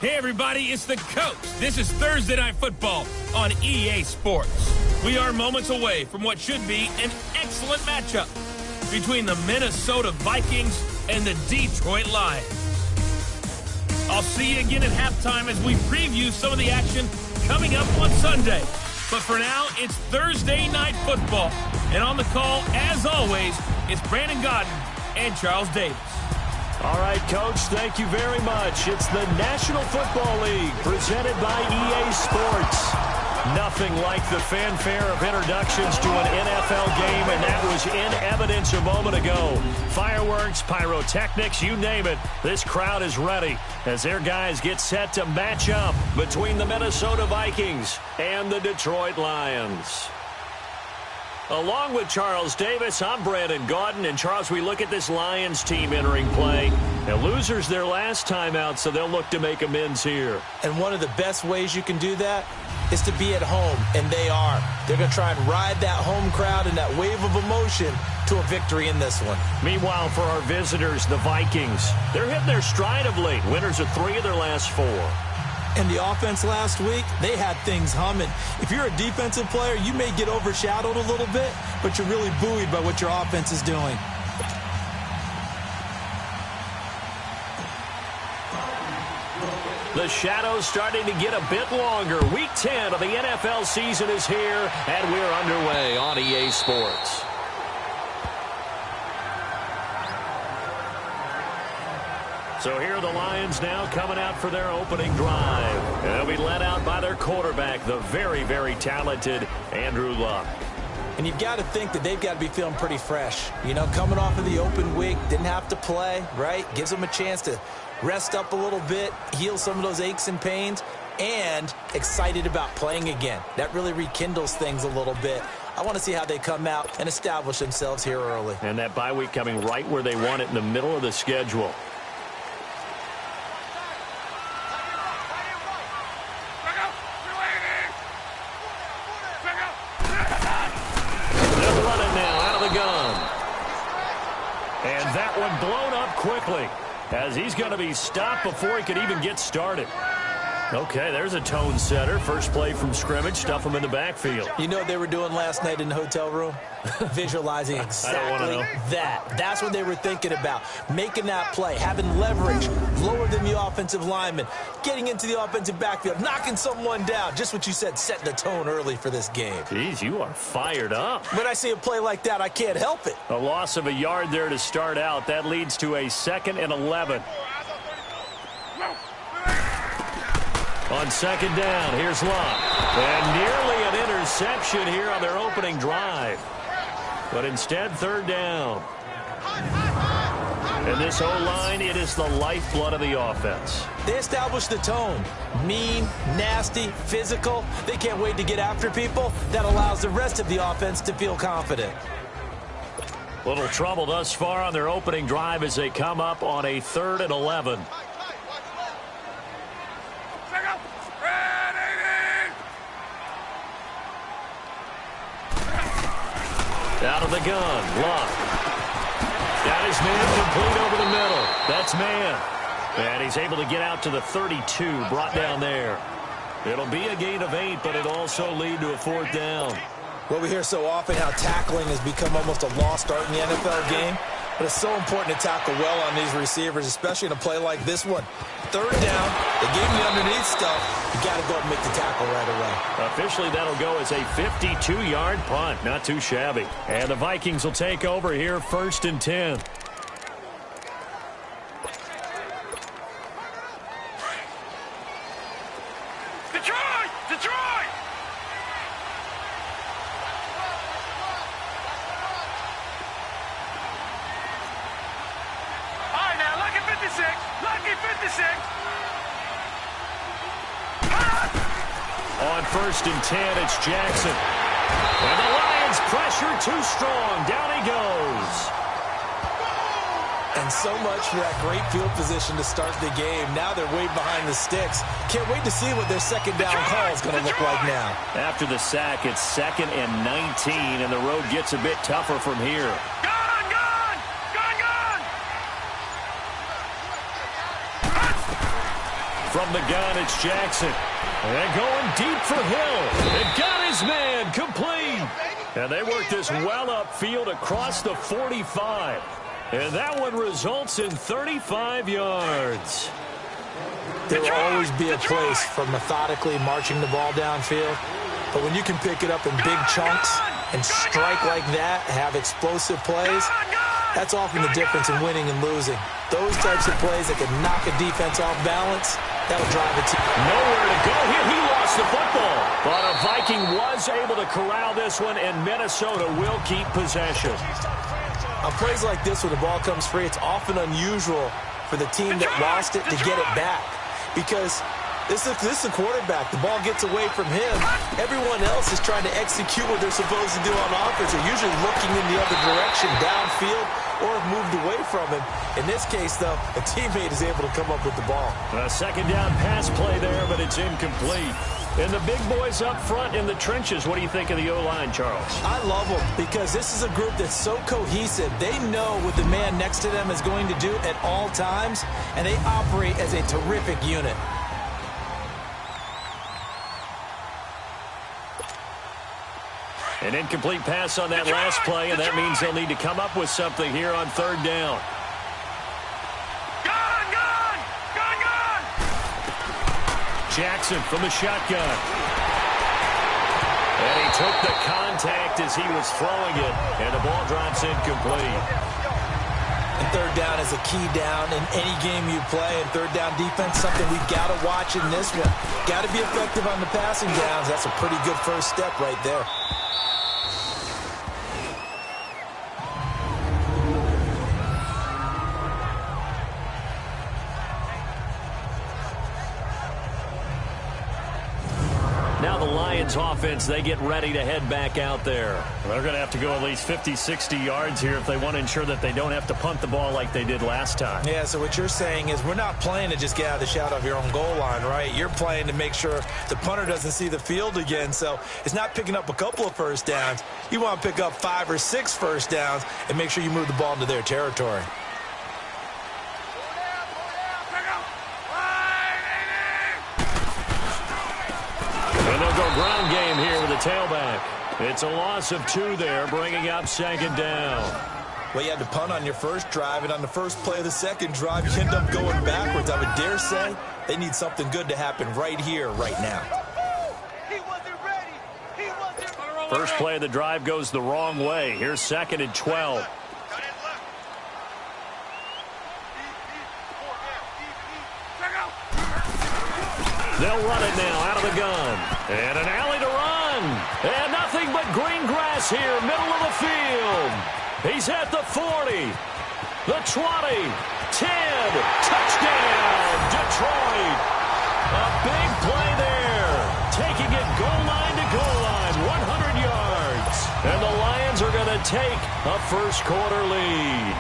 Hey everybody, it's the coach. This is Thursday Night Football on EA Sports. We are moments away from what should be an excellent matchup between the Minnesota Vikings and the Detroit Lions. I'll see you again at halftime as we preview some of the action coming up on Sunday. But for now, it's Thursday Night Football. And on the call, as always, it's Brandon Gaudin and Charles Davis. All right, Coach, thank you very much. It's the National Football League presented by EA Sports. Nothing like the fanfare of introductions to an NFL game, and that was in evidence a moment ago. Fireworks, pyrotechnics, you name it. This crowd is ready as their guys get set to match up between the Minnesota Vikings and the Detroit Lions. Along with Charles Davis, I'm Brandon Gaudin. And, Charles, we look at this Lions team entering play. Now, losers their last time out, so they'll look to make amends here. And one of the best ways you can do that is to be at home, and they are. They're going to try and ride that home crowd and that wave of emotion to a victory in this one. Meanwhile, for our visitors, the Vikings, they're hitting their stride of late. Winners of 3 of their last 4. And the offense last week, they had things humming. If you're a defensive player, you may get overshadowed a little bit, but you're really buoyed by what your offense is doing. The shadow's starting to get a bit longer. Week 10 of the NFL season is here, and we're underway on EA Sports. So here are the Lions now coming out for their opening drive. And they'll be led out by their quarterback, the very, very talented Andrew Luck. And you've got to think that they've got to be feeling pretty fresh. You know, coming off of the open week, didn't have to play, right? Gives them a chance to rest up a little bit, heal some of those aches and pains, and excited about playing again. That really rekindles things a little bit. I want to see how they come out and establish themselves here early. And that bye week coming right where they want it, in the middle of the schedule. And that one blown up quickly as he's going to be stopped before he could even get started. Okay, there's a tone setter. First play from scrimmage, stuff him in the backfield. You know what they were doing last night in the hotel room? Visualizing exactly that. That's what they were thinking about. Making that play, having leverage, lower than the offensive lineman, getting into the offensive backfield, knocking someone down. Just what you said, setting the tone early for this game. Jeez, you are fired up. When I see a play like that, I can't help it. A loss of a yard there to start out. That leads to a 2nd and 11. On 2nd down, here's Luck. And nearly an interception here on their opening drive. But instead, 3rd down. And this O-line, it is the lifeblood of the offense. They establish the tone. Mean, nasty, physical. They can't wait to get after people. That allows the rest of the offense to feel confident. Little trouble thus far on their opening drive as they come up on a 3rd and 11. Out of the gun, Luck. Got his man complete over the middle. That's man. And he's able to get out to the 32, brought down there. It'll be a gain of 8, but it'll also lead to a 4th down. Well, we hear so often how tackling has become almost a lost art in the NFL game. But it's so important to tackle well on these receivers, especially in a play like this one. 3rd down, they gave me underneath stuff. You got to go and make the tackle right away. Officially, that'll go as a 52-yard punt. Not too shabby. And the Vikings will take over here, 1st and 10. Detroit! Detroit! All right, now, lucky 56. Lucky 56. On 1st and 10, it's Jackson. And the Lions pressure too strong. Down he goes. And so much for that great field position to start the game. Now they're way behind the sticks. Can't wait to see what their 2nd down call is going to look like now. After the sack, it's 2nd and 19, and the road gets a bit tougher from here. From the gun, it's Jackson. And going deep for Hill. It got his man complete. And they work this well upfield across the 45. And that one results in 35 yards. There will always be a place for methodically marching the ball downfield. But when you can pick it up in big chunks and strike like that, have explosive plays, that's often the difference in winning and losing. Those types of plays that can knock a defense off balance, that'll drive a team. Nowhere to go here. He lost the football. But a Viking was able to corral this one, and Minnesota will keep possession. On plays like this where the ball comes free, it's often unusual for the team that lost it to get it back. Because this is a quarterback. The ball gets away from him. Everyone else is trying to execute what they're supposed to do on offense. They're usually looking in the other direction, downfield, or have moved away from him. In this case, though, a teammate is able to come up with the ball. A second down pass play there, but it's incomplete. And the big boys up front in the trenches, what do you think of the O-line, Charles? I love them because this is a group that's so cohesive. They know what the man next to them is going to do at all times, and they operate as a terrific unit. An incomplete pass on that last play, and that means they'll need to come up with something here on third down. Jackson from the shotgun. And he took the contact as he was throwing it, and the ball drops incomplete. And third down is a key down in any game you play, and third down defense, something we've got to watch in this one. Got to be effective on the passing downs. That's a pretty good first step right there. Offense, they get ready to head back out there. They're going to have to go at least 50, 60 yards here if they want to ensure that they don't have to punt the ball like they did last time. Yeah, so what you're saying is we're not playing to just get out of the shadow of your own goal line, right? You're playing to make sure the punter doesn't see the field again. So it's not picking up a couple of first downs. You want to pick up 5 or 6 first downs and make sure you move the ball into their territory. Ground game here with the tailback. It's a loss of 2 there, bringing up second down. Well, you had to punt on your first drive, and on the first play of the second drive, you end up going backwards. I would dare say they need something good to happen right here, right now. First play of the drive goes the wrong way. Here's second and 12. They'll run it now out of the gun. And an alley to run. And nothing but green grass here, middle of the field. He's at the 40, the 20, 10. Touchdown, Detroit. A big play there. Taking it goal line to goal line, 100 yards. And the Lions are going to take a first quarter lead.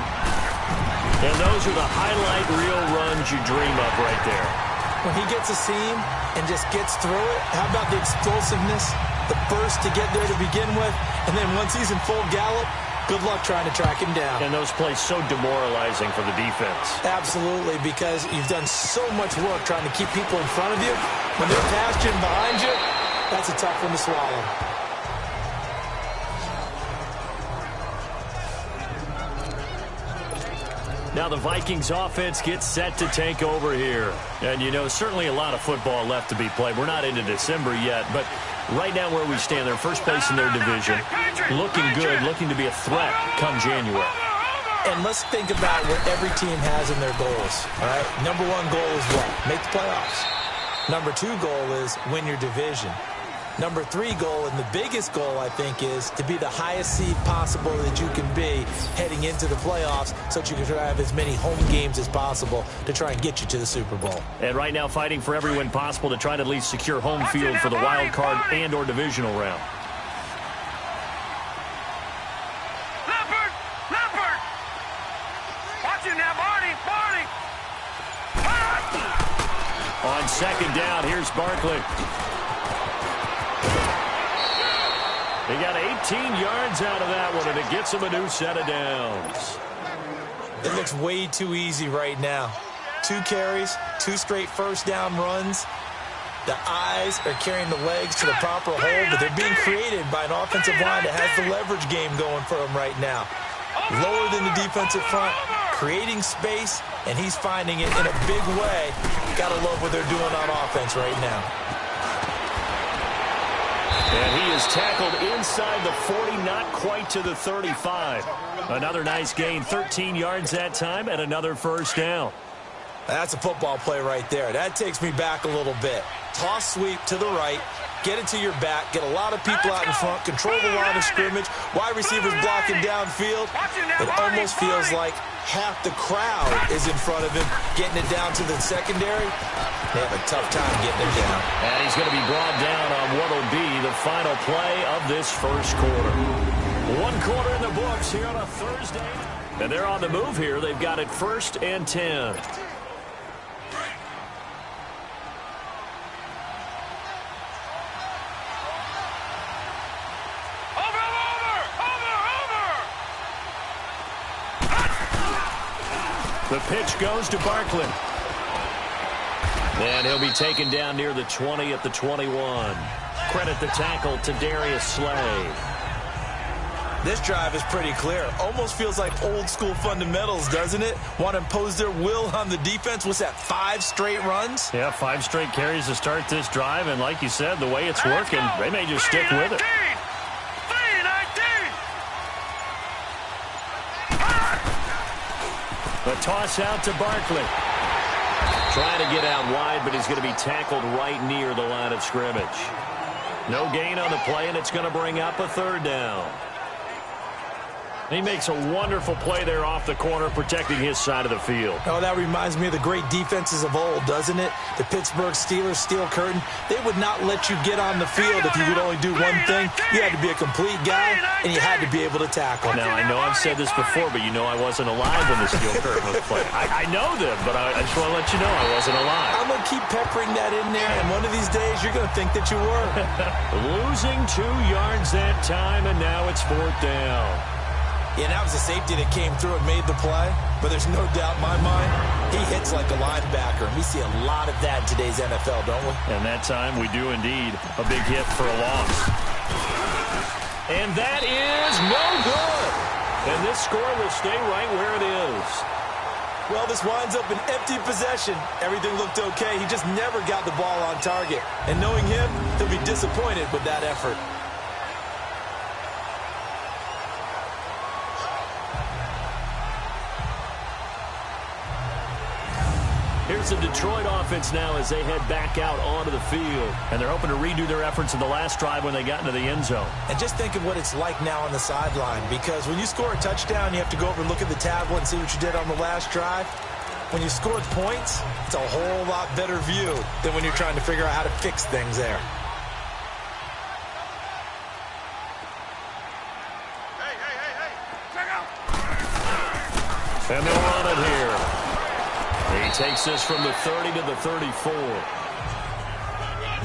And those are the highlight reel runs you dream of right there. When he gets a seam and just gets through it, how about the explosiveness, the burst to get there to begin with, and then once he's in full gallop, good luck trying to track him down. And those plays so demoralizing for the defense. Absolutely, because you've done so much work trying to keep people in front of you. When they're past you and behind you, that's a tough one to swallow. Now the Vikings offense gets set to take over here. And, you know, certainly a lot of football left to be played. We're not into December yet, but right now where we stand, they're first place in their division. Looking good, looking to be a threat come January. And let's think about what every team has in their goals, all right? Number 1 goal is what? Make the playoffs. Number 2 goal is win your division. Number 3 goal, and the biggest goal, I think, is to be the highest seed possible that you can be heading into the playoffs so that you can try to have as many home games as possible to try and get you to the Super Bowl. And right now fighting for every win possible to try to at least secure home field for the wild card and or divisional round. Watching now, Barney. On second down, here's Barkley. They got 18 yards out of that one, and it gets them a new set of downs. It looks way too easy right now. 2 carries, 2 straight first down runs. The eyes are carrying the legs to the proper hole, but they're being created by an offensive line that has the leverage game going for them right now. Lower than the defensive front, creating space, and he's finding it in a big way. Gotta love what they're doing on offense right now. And he is tackled inside the 40, not quite to the 35. Another nice gain, 13 yards that time, and another first down. That's a football play right there. That takes me back a little bit. Toss sweep to the right, get it to your back, get a lot of people out in front, control the line of scrimmage, wide receivers blocking downfield. It almost feels like half the crowd is in front of him, getting it down to the secondary. They have a tough time getting him down. And he's going to be brought down on what will be the final play of this first quarter. 1 quarter in the books here on a Thursday. And they're on the move here. They've got it 1st and 10. The pitch goes to Barkley. And he'll be taken down near the 20 at the 21. Credit the tackle to Darius Slay. This drive is pretty clear. Almost feels like old school fundamentals, doesn't it? Want to impose their will on the defense. What's that, 5 straight runs? Yeah, 5 straight carries to start this drive. And like you said, the way it's working, they may just stick with it. The toss out to Barkley. Trying to get out wide, but he's going to be tackled right near the line of scrimmage. No gain on the play, and it's going to bring up a 3rd down. He makes a wonderful play there off the corner, protecting his side of the field. Oh, that reminds me of the great defenses of old, doesn't it? The Pittsburgh Steelers, steel curtain. They would not let you get on the field if you could only do one thing. You had to be a complete guy, and you had to be able to tackle. Now, I know I've said this before, but you know I wasn't alive when the steel curtain was played. I know them, but I just want to let you know I wasn't alive. I'm going to keep peppering that in there, and one of these days you're going to think that you were. Losing 2 yards that time, and now it's 4th down. Yeah, that was a safety that came through and made the play. But there's no doubt in my mind, he hits like a linebacker. And we see a lot of that in today's NFL, don't we? And that time we do indeed. A big hit for a loss. And that is no good. And this score will stay right where it is. Well, this winds up an empty possession. Everything looked okay. He just never got the ball on target. And knowing him, he'll be disappointed with that effort. Here's the Detroit offense now as they head back out onto the field. And they're hoping to redo their efforts in the last drive when they got into the end zone. And just think of what it's like now on the sideline. Because when you score a touchdown, you have to go over and look at the tablet and see what you did on the last drive. When you score points, it's a whole lot better view than when you're trying to figure out how to fix things there. And they'll run it here. He takes this from the 30 to the 34.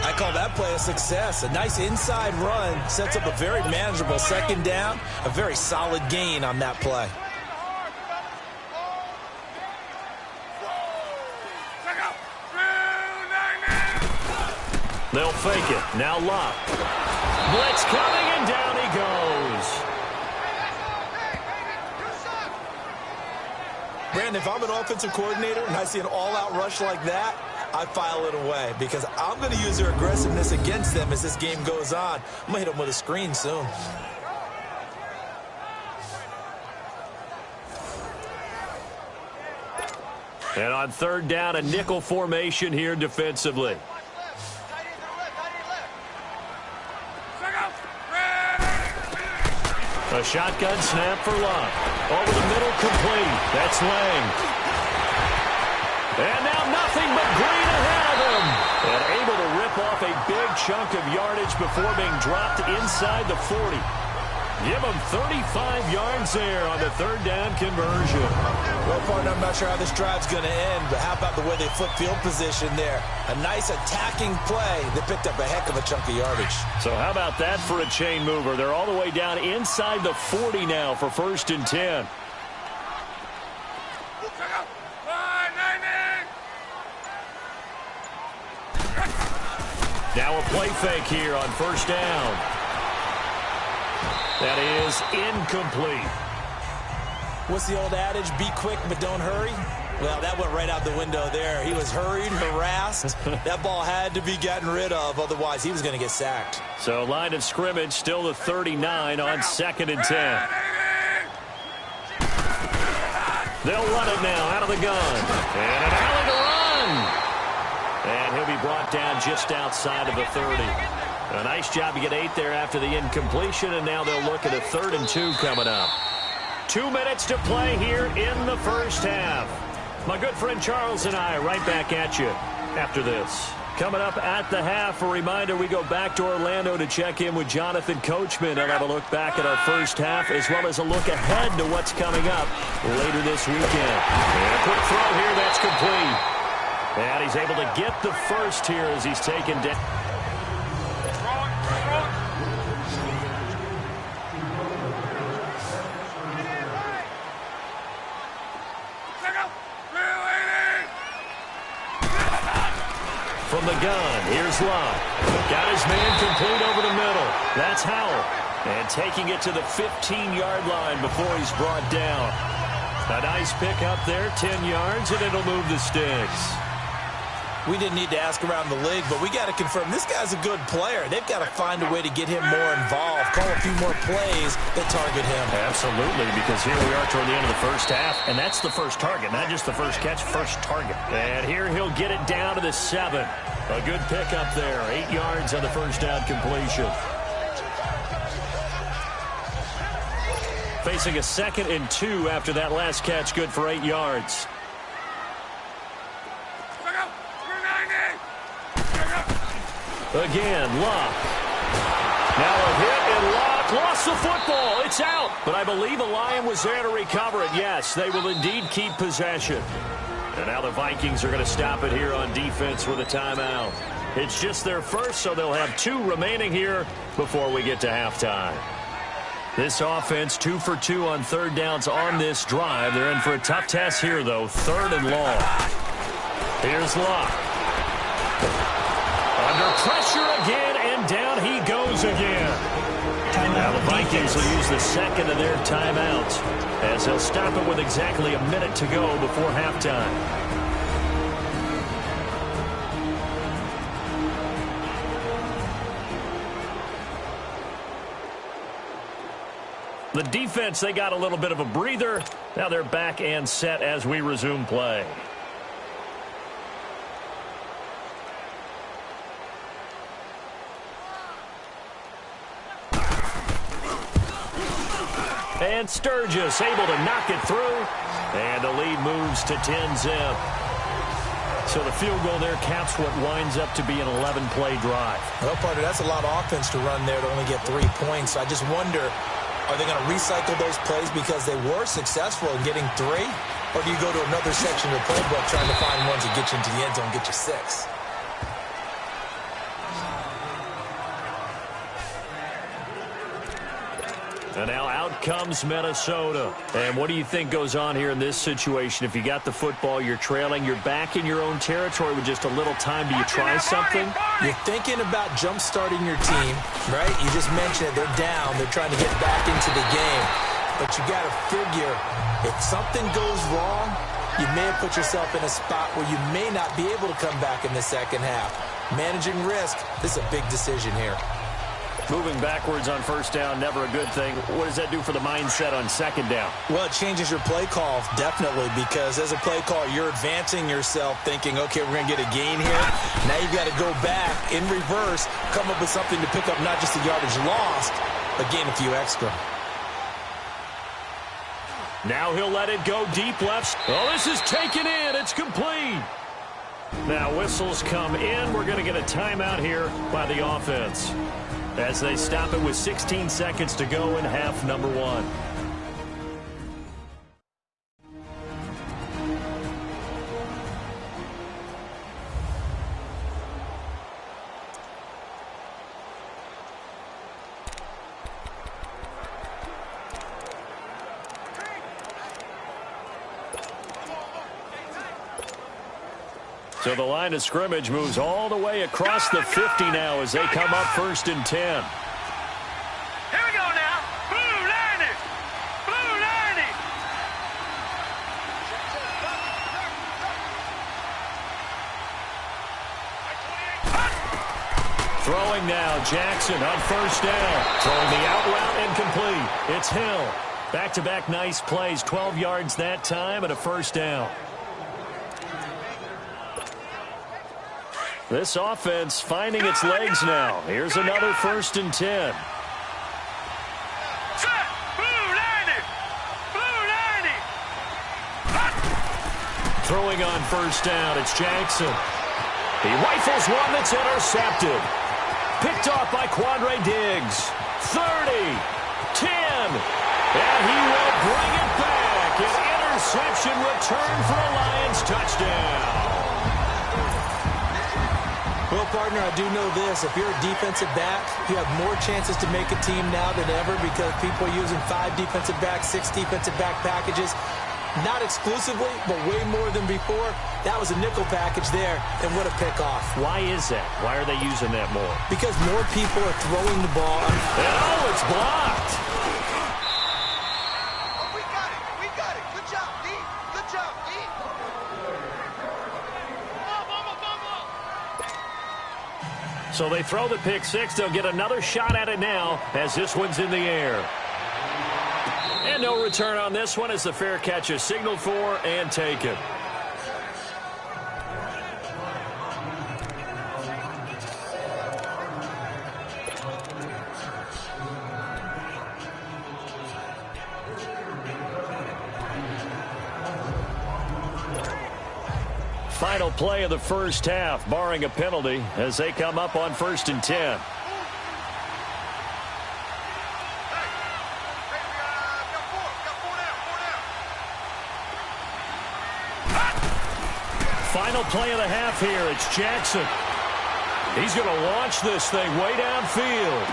I call that play a success. A nice inside run sets up a very manageable 2nd down. A very solid gain on that play. They'll fake it. Now Locke. Blitz coming, and down he goes. Brandon, if I'm an offensive coordinator and I see an all-out rush like that, I file it away because I'm going to use their aggressiveness against them as this game goes on. I'm going to hit them with a screen soon. And on 3rd down, a nickel formation here defensively. A shotgun snap for Locke. Over the middle, complete. That's Lang. And now nothing but green ahead of him. And able to rip off a big chunk of yardage before being dropped inside the 40. Give him 35 yards there on the 3rd down conversion. Well, partner, I'm not sure how this drive's going to end, but how about the way they flip field position there? A nice attacking play that picked up a heck of a chunk of yardage. So how about that for a chain mover? They're all the way down inside the 40 now for 1st and 10. Now a play fake here on first down. That is incomplete. What's the old adage? Be quick, but don't hurry. Well, that went right out the window there. He was hurried, harassed. That ball had to be gotten rid of. Otherwise, he was going to get sacked. So line of scrimmage still the 39 on 2nd and 10. They'll run it now out of the gun. And an alley to run. And he'll be brought down just outside of the 30. A nice job to get 8 there after the incompletion. And now they'll look at a 3rd and 2 coming up. 2 minutes to play here in the first half. My good friend Charles and I right back at you after this. Coming up at the half, a reminder, we go back to Orlando to check in with Jonathan Coachman and have a look back at our first half as well as a look ahead to what's coming up later this weekend. And a quick throw here, that's complete. And he's able to get the first here as he's taken down. From the gun, here's Love. Got his man complete over the middle. That's Howell. And taking it to the 15-yard line before he's brought down. A nice pick up there, 10 yards, and it'll move the sticks. We didn't need to ask around the league, but we got to confirm this guy's a good player. They've got to find a way to get him more involved, call a few more plays that target him. Absolutely, because here we are toward the end of the first half, and that's the first target, not just the first catch, first target. And here he'll get it down to the 7. A good pick up there, 8 yards on the first down completion. Facing a 2nd and 2 after that last catch, good for 8 yards. Again, Locke. Now a hit, and Locke lost the football. It's out. But I believe a Lion was there to recover it. Yes, they will indeed keep possession. And now the Vikings are going to stop it here on defense with a timeout. It's just their first, so they'll have 2 remaining here before we get to halftime. This offense, 2 for 2 on 3rd downs on this drive. They're in for a tough test here, though, 3rd and long. Here's Locke. Under pressure again, and down he goes again. Now the Vikings will use the 2nd of their timeouts as they'll stop it with exactly a minute to go before halftime. The defense, they got a little bit of a breather. Now they're back and set as we resume play. And Sturgis able to knock it through. And the lead moves to 10-zip. So the field goal there caps what winds up to be an 11-play drive. Well, partner, that's a lot of offense to run there to only get 3 points. I just wonder, are they going to recycle those plays because they were successful in getting 3? Or do you go to another section of the playbook trying to find ones that get you into the end zone and get you 6? And now out comes Minnesota. And what do you think goes on here in this situation? If you got the football, you're trailing, you're back in your own territory with just a little time. Do you try something? You're thinking about jump-starting your team, right? You just mentioned it. They're down. They're trying to get back into the game. But you got to figure, if something goes wrong, you may have put yourself in a spot where you may not be able to come back in the second half. Managing risk, this is a big decision here. Moving backwards on first down, never a good thing. What does that do for the mindset on second down? Well, it changes your play call, definitely, because as a play call, you're advancing yourself thinking, okay, we're going to get a gain here. Now you've got to go back in reverse, come up with something to pick up not just the yardage lost, but gain a few extra. Now he'll let it go deep left. Oh, this is taken in. It's complete. Now whistles come in. We're going to get a timeout here by the offense as they stop it with 16 seconds to go in half number 1. So the line of scrimmage moves all the way across the 50 now as they come up 1st and 10. Here we go now. Blue 90. Blue 90. Throwing now, Jackson on 1st down. Throwing the out route incomplete. It's Hill. Back-to-back nice plays, 12 yards that time and a 1st down. This offense finding its legs now. Here's another 1st and 10. Set. Blue 90. Blue 90. Throwing on 1st down, it's Jackson. He rifles one that's intercepted. Picked off by Quandre Diggs. 30, 10, and he will bring it back. An interception return for a Lions touchdown. Well, partner, I do know this. If you're a defensive back, you have more chances to make a team now than ever because people are using 5 defensive backs, 6 defensive back packages. Not exclusively, but way more than before. That was a nickel package there, and what a pickoff. Why is that? Why are they using that more? Because more people are throwing the ball. Oh, it's blocked. Oh, we got it. We got it. Good job, D. Good job, D. So they throw the pick 6. They'll get another shot at it now as this one's in the air. And no return on this one as the fair catch is signaled for and taken. Final play of the first half, barring a penalty, as they come up on 1st and 10. Final play of the half here. It's Jackson. He's going to launch this thing way downfield.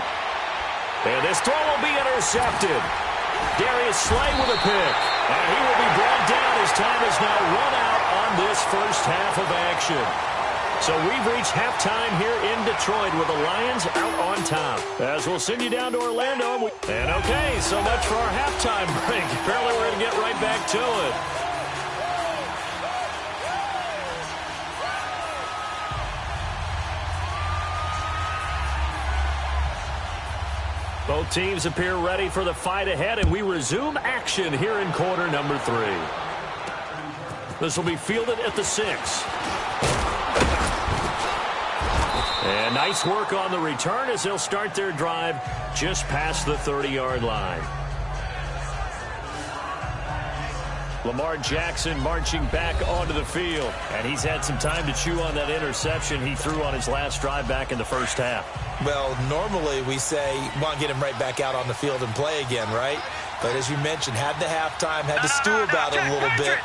And this throw will be intercepted. Darius Slay with a pick. And he will be brought down as time is now run out on this first half of action. So we've reached halftime here in Detroit with the Lions out on top. As we'll send you down to Orlando. And okay, so much for our halftime break. Apparently we're going to get right back to it. Both teams appear ready for the fight ahead, and we resume action here in quarter number 3. This will be fielded at the 6. And nice work on the return as they'll start their drive just past the 30-yard line. Lamar Jackson marching back onto the field. And he's had some time to chew on that interception he threw on his last drive back in the first half. Well, normally we say, want to get him right back out on the field and play again, right? But as you mentioned, had the halftime, had to stew about it a little bit.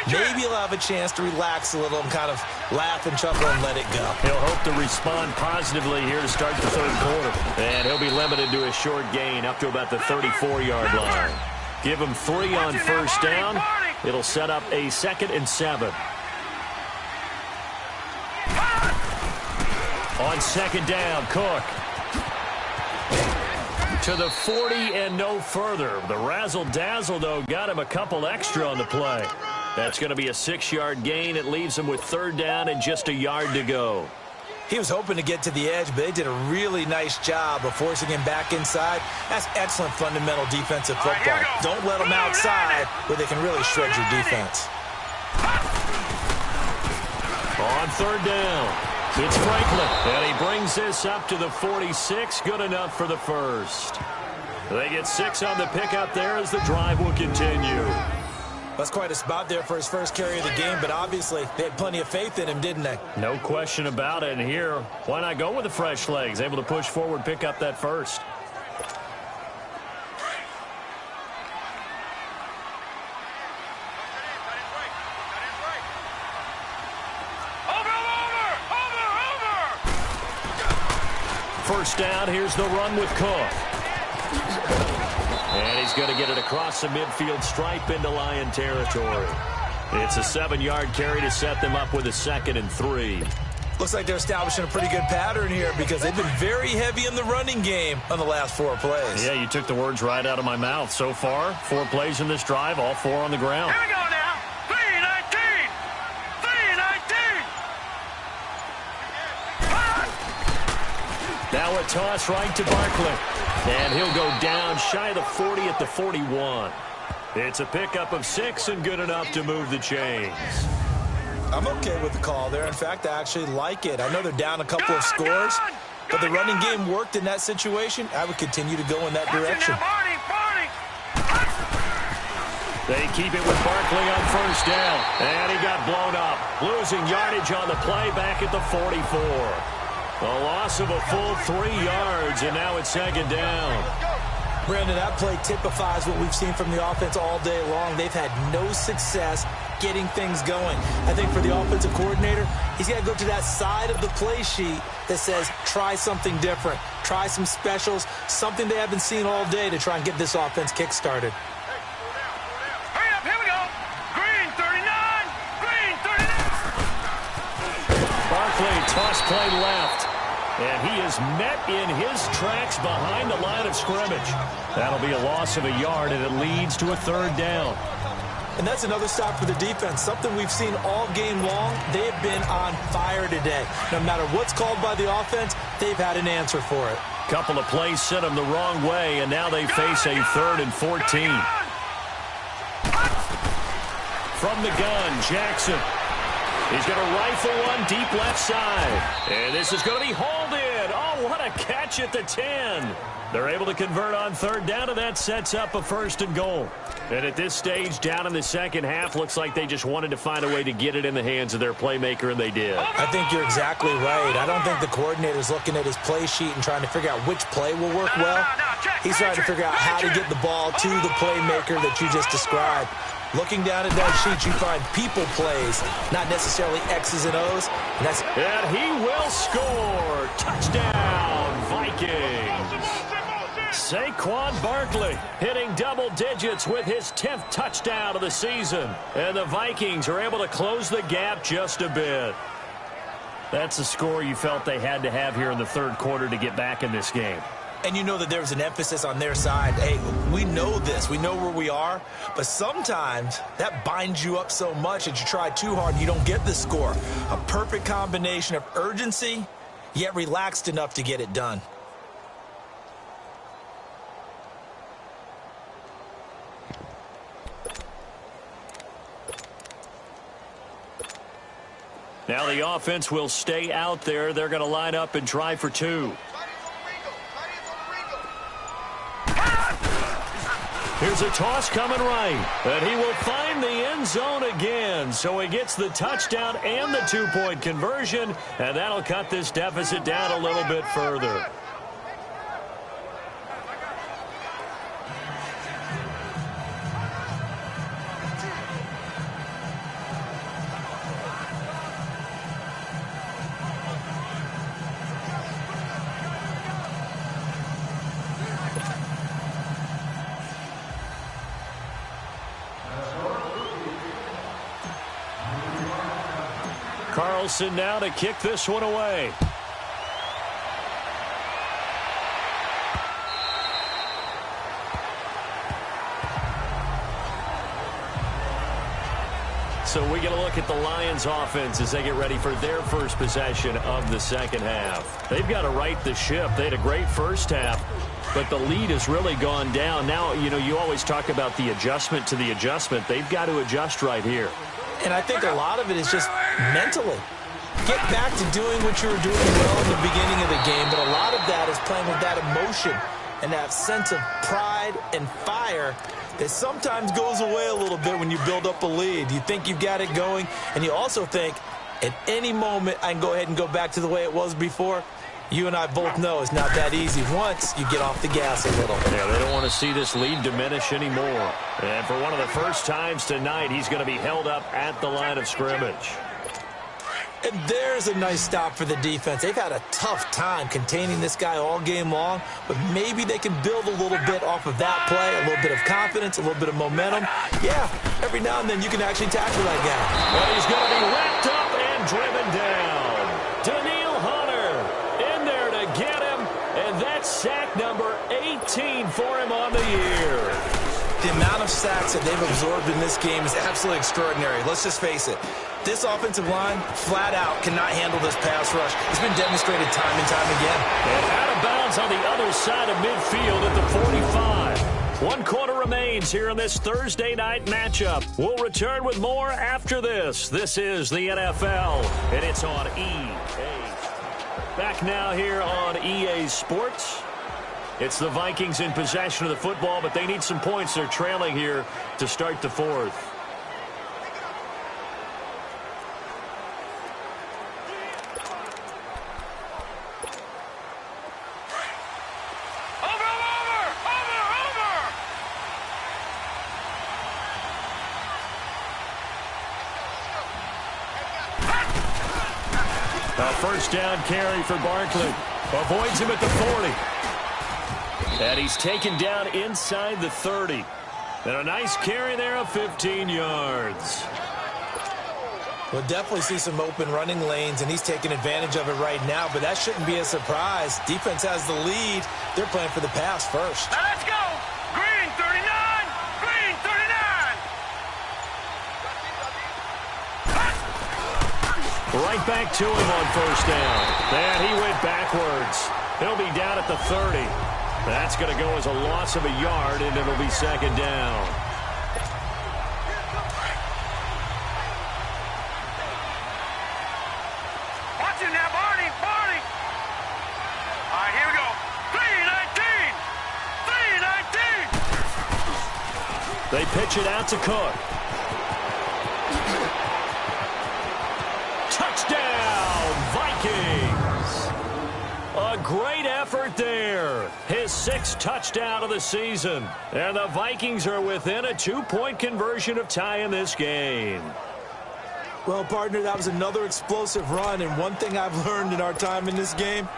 Maybe he'll have a chance to relax a little and kind of laugh and chuckle and let it go. He'll hope to respond positively here to start the third quarter. And he'll be limited to a short gain up to about the 34-yard line. Give him 3 on first down. It'll set up a 2nd and 7. On 2nd down, Cook. To the 40 and no further. The razzle-dazzle, though, got him a couple extra on the play. That's going to be a 6-yard gain. It leaves him with 3rd down and just a yard to go. He was hoping to get to the edge, but they did a really nice job of forcing him back inside. That's excellent fundamental defensive football. Don't let them outside where they can really shred your defense. On 3rd down, it's Franklin, and he brings this up to the 46. Good enough for the first. They get 6 on the pickup there as the drive will continue. That's quite a spot there for his first carry of the game, but obviously they had plenty of faith in him, didn't they? No question about it. And here, why not go with the fresh legs? Able to push forward, pick up that first. First down, here's the run with Cook. And he's going to get it across the midfield stripe into Lion territory. It's a 7-yard carry to set them up with a 2nd and 3. Looks like they're establishing a pretty good pattern here because they've been very heavy in the running game on the last 4 plays. Yeah, you took the words right out of my mouth. So far, 4 plays in this drive, all 4 on the ground. Here we go now. 3-19. 3-19. Now a toss right to Barkley. And he'll go down shy of the 40 at the 41. It's a pickup of 6 and good enough to move the chains. I'm okay with the call there. In fact, I actually like it. I know they're down a couple of scores, but the running game worked in that situation. I would continue to go in that direction. They keep it with Barkley on first down. And he got blown up. Losing yardage on the play back at the 44. A loss of a full 3 yards, and now it's 2nd down. Brandon, that play typifies what we've seen from the offense all day long. They've had no success getting things going. I think for the offensive coordinator, he's got to go to that side of the play sheet that says try something different, try some specials, something they haven't seen all day to try and get this offense kick-started. Hurry up, here we go. Green 39, green 39. Barkley toss play left. And he is met in his tracks behind the line of scrimmage. That'll be a loss of a yard, and it leads to a 3rd down. And that's another stop for the defense, something we've seen all game long. They've been on fire today. No matter what's called by the offense, they've had an answer for it. Couple of plays sent them the wrong way, and now they face a 3rd and 14. From the gun, Jackson. He's going to rifle one deep left side. And this is going to be hauled in. Oh, what a catch at the 10. They're able to convert on 3rd down, and that sets up a 1st and goal. And at this stage, down in the second half, looks like they just wanted to find a way to get it in the hands of their playmaker, and they did. I think you're exactly right. I don't think the coordinator's looking at his play sheet and trying to figure out which play will work well. He's trying to figure out how to get the ball to the playmaker that you just described. Looking down at that sheet, you find people plays, not necessarily X's and O's. And he will score. Touchdown, Vikings. Saquon Barkley hitting double digits with his 10th touchdown of the season. And the Vikings are able to close the gap just a bit. That's the score you felt they had to have here in the 3rd quarter to get back in this game. And you know that there was an emphasis on their side. Hey, we know this. We know where we are. But sometimes that binds you up so much that you try too hard and you don't get the score. A perfect combination of urgency, yet relaxed enough to get it done. Now the offense will stay out there. They're going to line up and try for 2. Here's a toss coming right. And he will find the end zone again. So he gets the touchdown and the 2-point conversion. And that'll cut this deficit down a little bit further. Carlson now to kick this one away. So we get a look at the Lions offense as they get ready for their first possession of the second half. They've got to right the ship. They had a great first half, but the lead has really gone down. Now, you know, you always talk about the adjustment to the adjustment. They've got to adjust right here. And I think a lot of it is just mentally. Get back to doing what you were doing well in the beginning of the game, but a lot of that is playing with that emotion and that sense of pride and fire that sometimes goes away a little bit when you build up a lead. You think you've got it going, and you also think at any moment I can go ahead and go back to the way it was before. You and I both know it's not that easy once you get off the gas a little. Yeah, they don't want to see this lead diminish anymore. And for one of the first times tonight, he's going to be held up at the line of scrimmage. And there's a nice stop for the defense. They've had a tough time containing this guy all game long, but maybe they can build a little bit off of that play, a little bit of confidence, a little bit of momentum. Yeah, every now and then you can actually tackle that guy. But he's going to be wrapped up and driven down. Daniil Hunter in there to get him, and that's sack number 18 for him on the year. The amount of sacks that they've absorbed in this game is absolutely extraordinary. Let's just face it. This offensive line, flat out, cannot handle this pass rush. It's been demonstrated time and time again. And out of bounds on the other side of midfield at the 45. 1 quarter remains here in this Thursday night matchup. We'll return with more after this. This is the NFL, and it's on EA. Back now here on EA Sports. It's the Vikings in possession of the football, but they need some points. They're trailing here to start the fourth. A first down carry for Barkley. Avoids him at the 40. And he's taken down inside the 30. And a nice carry there of 15 yards. We'll definitely see some open running lanes, and he's taking advantage of it right now, but that shouldn't be a surprise. Defense has the lead. They're playing for the pass first. Now let's go. Green 39. Green 39. Right back to him on first down. And he went backwards. He'll be down at the 30. That's going to go as a loss of a yard, and it'll be second down. Watch it now, Barney. Barney. All right, here we go. 3-19. 3-19. They pitch it out to Cook. Touchdown, Vikings! A great effort there. His 6th touchdown of the season. And the Vikings are within a 2-point conversion of tying this game. Well, partner, that was another explosive run, and one thing I've learned in our time in this game,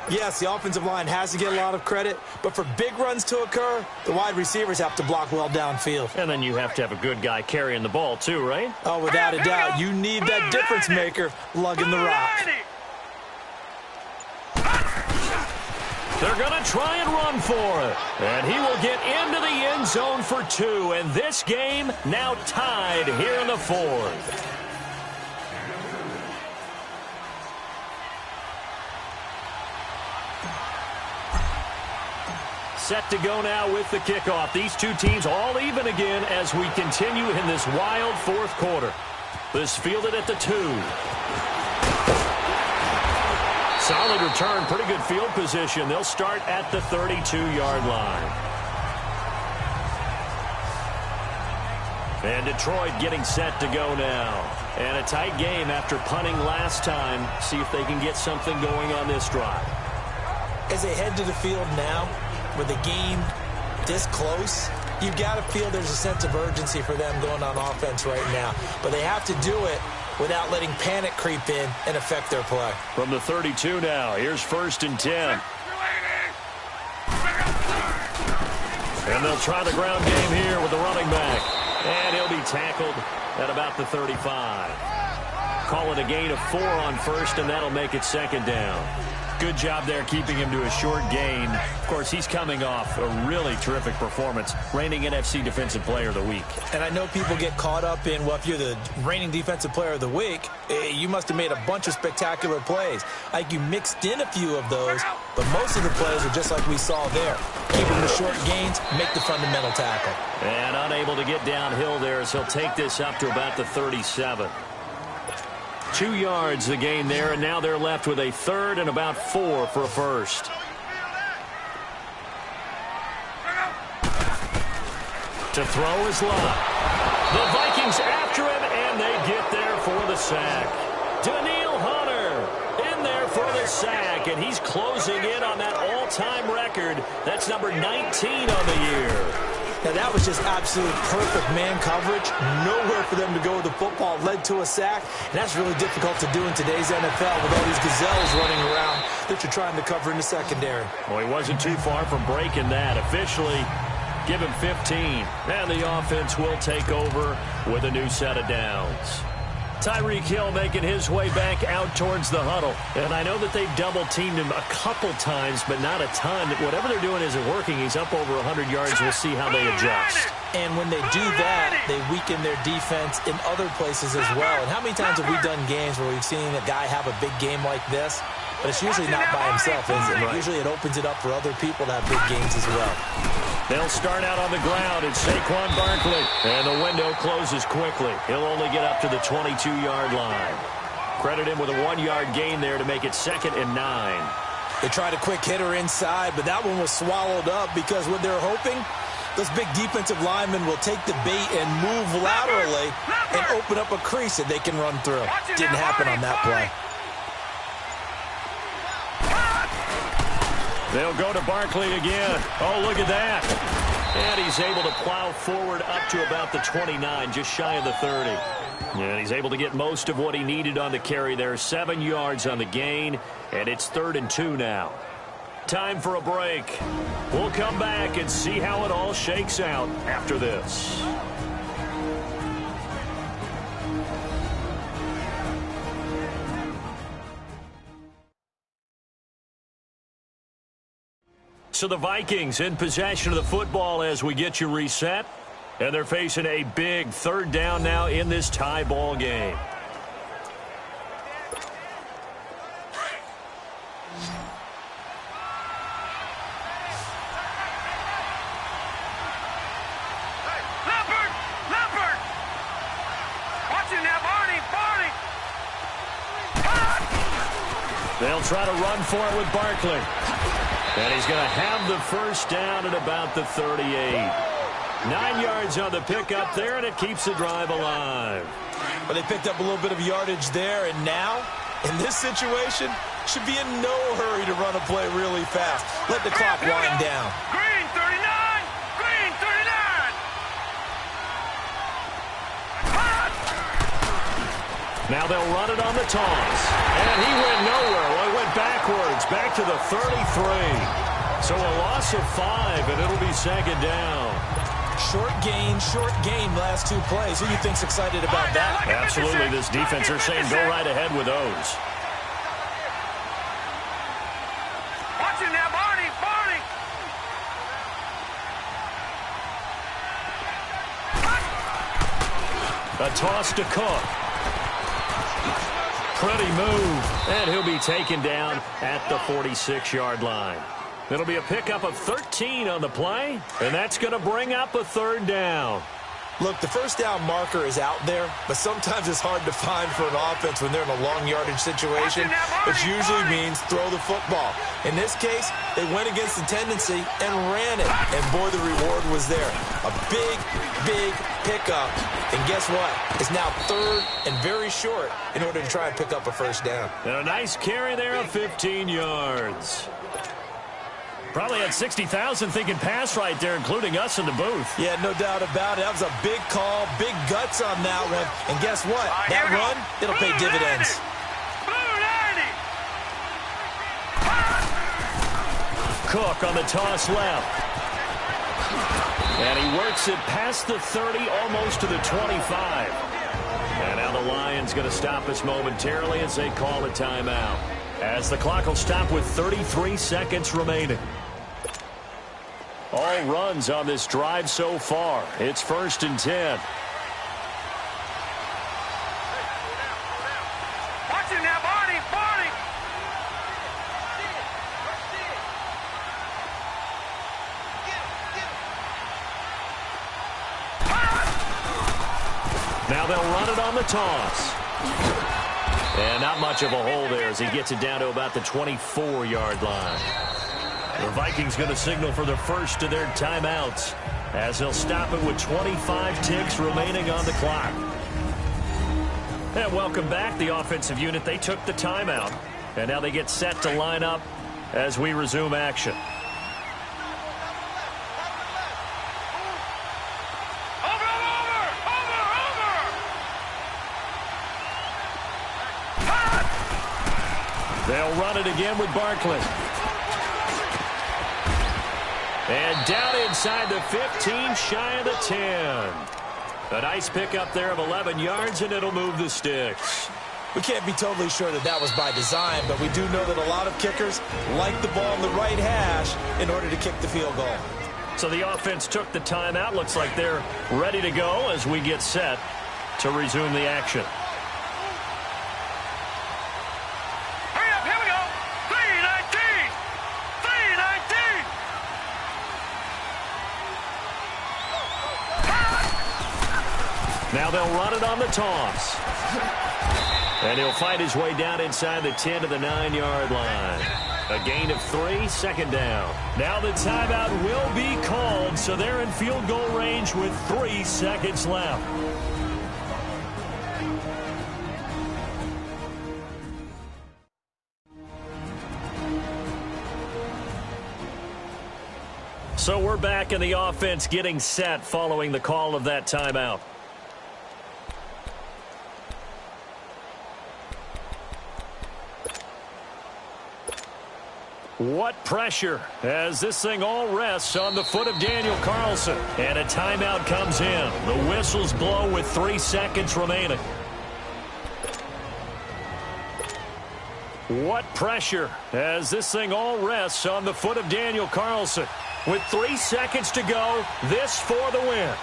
yes, the offensive line has to get a lot of credit, but for big runs to occur, the wide receivers have to block well downfield. And then you have to have a good guy carrying the ball too, right? Oh, without a doubt, you need that difference maker lugging the rock. They're going to try and run for it. And he will get into the end zone for 2. And this game now tied here in the 4th. Set to go now with the kickoff. These two teams all even again as we continue in this wild 4th quarter. This fielded at the 2. Solid return, pretty good field position. They'll start at the 32-yard line. And Detroit getting set to go now. And a tight game after punting last time. See if they can get something going on this drive. As they head to the field now, with the game this close, you've got to feel there's a sense of urgency for them going on offense right now. But they have to do it without letting panic creep in and affect their play. From the 32 now, here's 1st and 10. And they'll try the ground game here with the running back. And he'll be tackled at about the 35. Call it a gain of 4 on 1st, and that'll make it 2nd down. Good job there keeping him to a short gain. Of course, he's coming off a really terrific performance, reigning NFC Defensive Player of the Week. And I know people get caught up in, well, if you're the reigning Defensive Player of the Week, you must have made a bunch of spectacular plays. Like you mixed in a few of those, but most of the plays are just like we saw there. Keep them to short gains, make the fundamental tackle. And unable to get downhill there as he'll take this up to about the 37. 2 yards the gain there, and now they're left with a 3rd and about 4 for a first. To throw is Lott. The Vikings after him, and they get there for the sack. Daniil Hunter in there for the sack, and he's closing in on that all-time record. That's number 19 on the year. Now, that was just absolute perfect man coverage. Nowhere for them to go with the football. Led to a sack, and that's really difficult to do in today's NFL with all these gazelles running around that you're trying to cover in the secondary. Well, he wasn't too far from breaking that. Officially, give him 15. And the offense will take over with a new set of downs. Tyreek Hill making his way back out towards the huddle. And I know that they've double-teamed him a couple times, but not a ton. Whatever they're doing isn't working. He's up over 100 yards. We'll see how they adjust. And when they do that, they weaken their defense in other places as well. And how many times have we done games where we've seen a guy have a big game like this? But it's usually not by himself, is it? Right. Usually it opens it up for other people to have big games as well. They'll start out on the ground. It's Saquon Barkley. And the window closes quickly. He'll only get up to the 22-yard line. Credit him with a 1-yard gain there to make it 2nd and 9. They tried a quick hitter inside, but that one was swallowed up because what they're hoping, those big defensive linemen will take the bait and move laterally and open up a crease that they can run through. Didn't happen on that play. They'll go to Barkley again. Oh, look at that. And he's able to plow forward up to about the 29, just shy of the 30. And he's able to get most of what he needed on the carry there. 7 yards on the gain, and it's 3rd and 2 now. Time for a break. We'll come back and see how it all shakes out after this. So the Vikings in possession of the football as we get you reset. And they're facing a big 3rd down now in this tie ball game. Leopard! Watch him now, Barney! They'll try to run for it with Barkley. And he's going to have the first down at about the 38. 9 yards on the pickup there, and it keeps the drive alive. Well, they picked up a little bit of yardage there, and now, in this situation, should be in no hurry to run a play really fast. Let the clock wind down. Green 39! Green 39! Now they'll run it on the toss. And he went nowhere. Well, he went backwards, back to the 33. So a loss of 5, and it'll be 2nd down. Short gain last 2 plays. Who do you think's excited about that? Absolutely. This defense are saying go right ahead with those. Watch him now, Barney! A toss to Cook. Pretty move. And he'll be taken down at the 46-yard line. It'll be a pickup of 13 on the play, and that's going to bring up a 3rd down. Look, the first down marker is out there, but sometimes it's hard to find for an offense when they're in a long yardage situation, which usually means throw the football. In this case, they went against the tendency and ran it, and boy, the reward was there. A big pickup, and guess what? It's now 3rd and very short in order to try and pick up a first down. And a nice carry there of 15 yards. Probably had 60,000 thinking pass right there, including us in the booth. Yeah, no doubt about it. That was a big call, big guts on that one. And guess what? That run, it'll pay dividends. Cook on the toss left. And he works it past the 30, almost to the 25. And now the Lions going to stop us momentarily as they call a timeout. As the clock will stop with 33 seconds remaining. All runs on this drive so far. It's 1st and 10. Watch him now, Barney! Now they'll run it on the toss. And not much of a hole there as he gets it down to about the 24-yard line. The Vikings going to signal for the first of their timeouts as they'll stop it with 25 ticks remaining on the clock. And welcome back, the offensive unit. They took the timeout, and now they get set to line up as we resume action. They'll run it again with Barkley. And down inside the 15, shy of the 10. A nice pickup there of 11 yards, and it'll move the sticks. We can't be totally sure that that was by design, but we do know that a lot of kickers like the ball in the right hash in order to kick the field goal. So the offense took the timeout. Looks like they're ready to go as we get set to resume the action. Hurry up, here we go. 3:19. 3:19. Now they'll run it on the toss. And he'll fight his way down inside the 10 to the 9-yard line. A gain of 3, second down. Now the timeout will be called, so they're in field goal range with 3 seconds left. So we're back in the offense getting set following the call of that timeout. What pressure as this thing all rests on the foot of Daniel Carlson. And a timeout comes in. The whistles blow with 3 seconds remaining. What pressure as this thing all rests on the foot of Daniel Carlson. With 3 seconds to go, this for the win.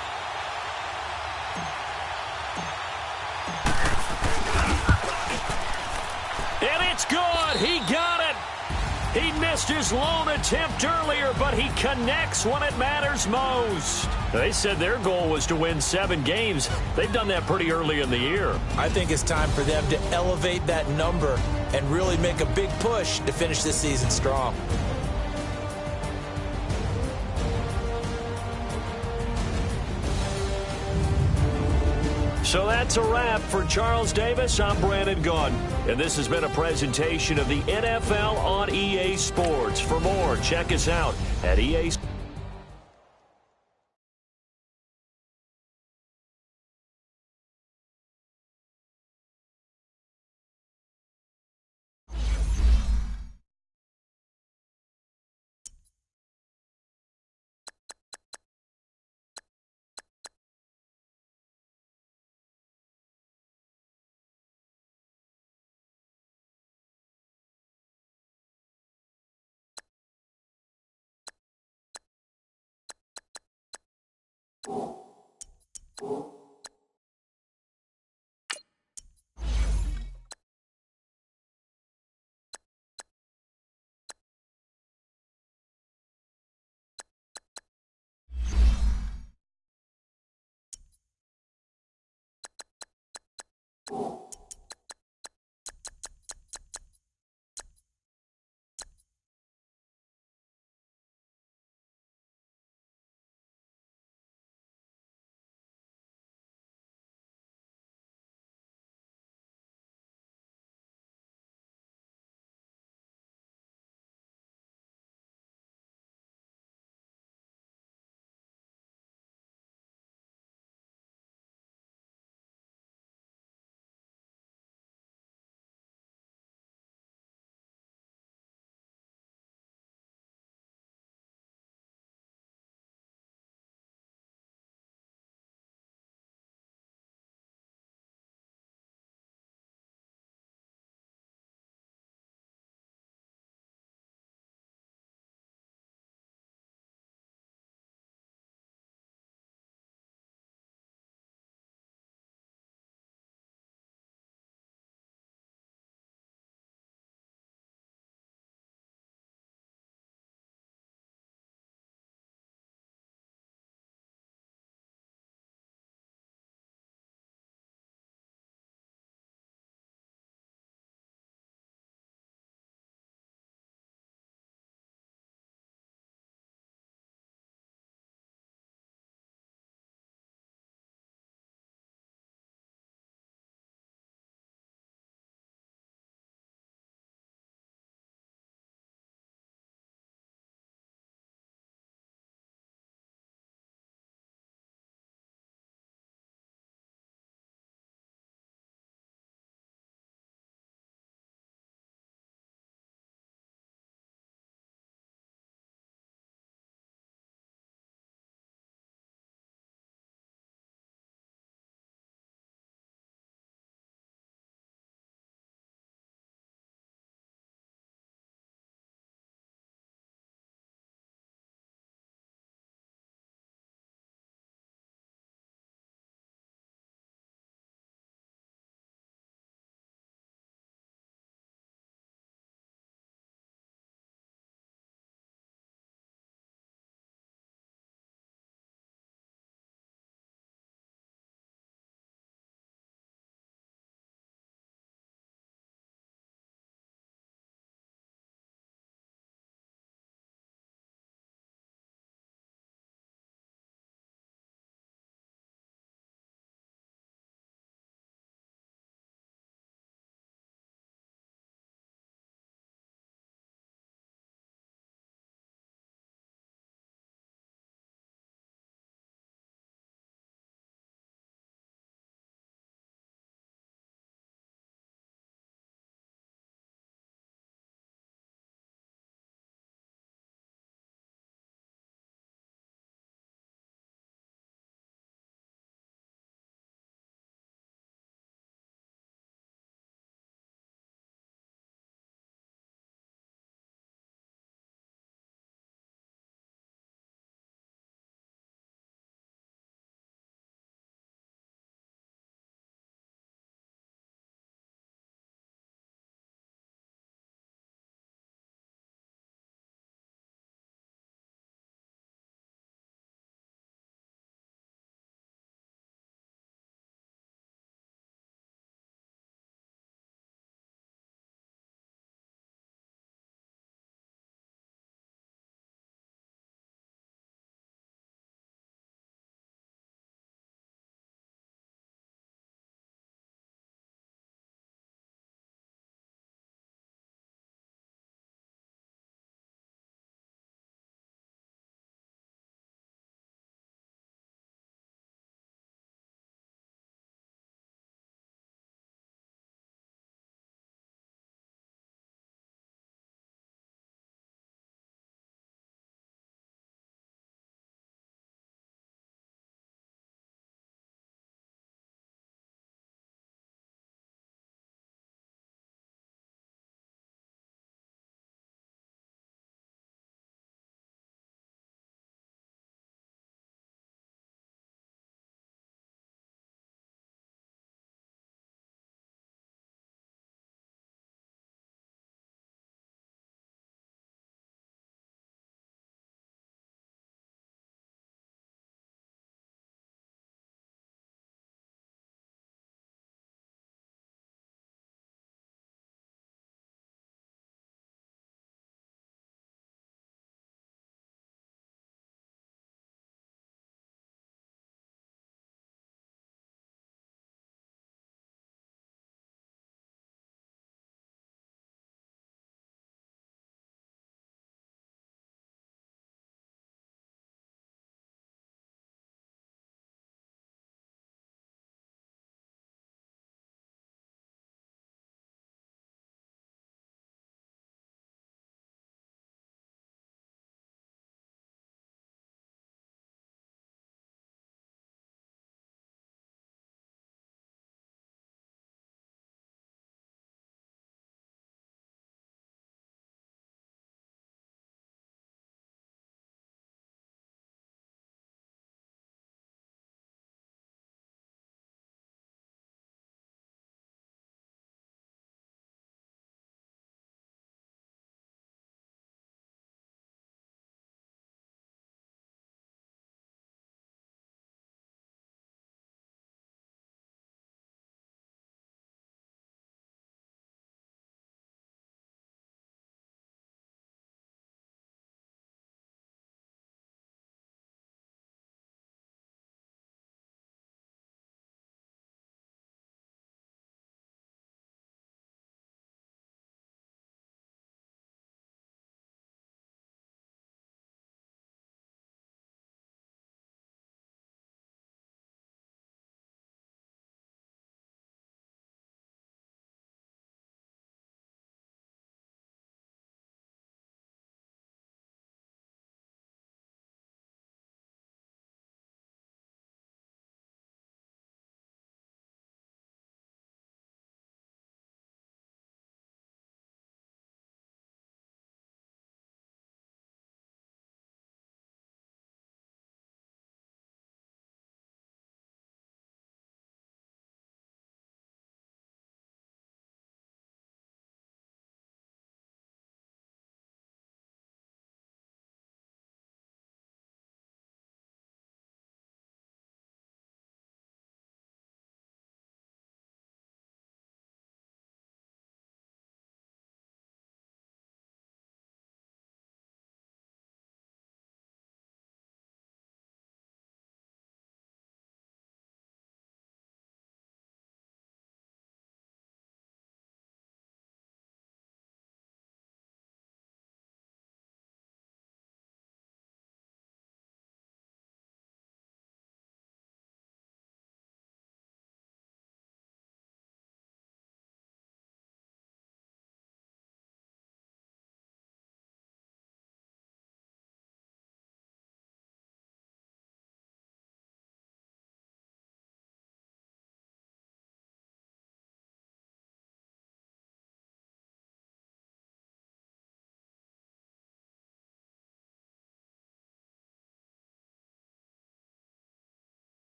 And it's good. He got it. He missed his lone attempt earlier, but he connects when it matters most. They said their goal was to win 7 games. They've done that pretty early in the year. I think it's time for them to elevate that number and really make a big push to finish this season strong. So that's a wrap for Charles Davis. I'm Brandon Gaudin, and this has been a presentation of the NFL on EA Sports. For more, check us out at EA Sports. You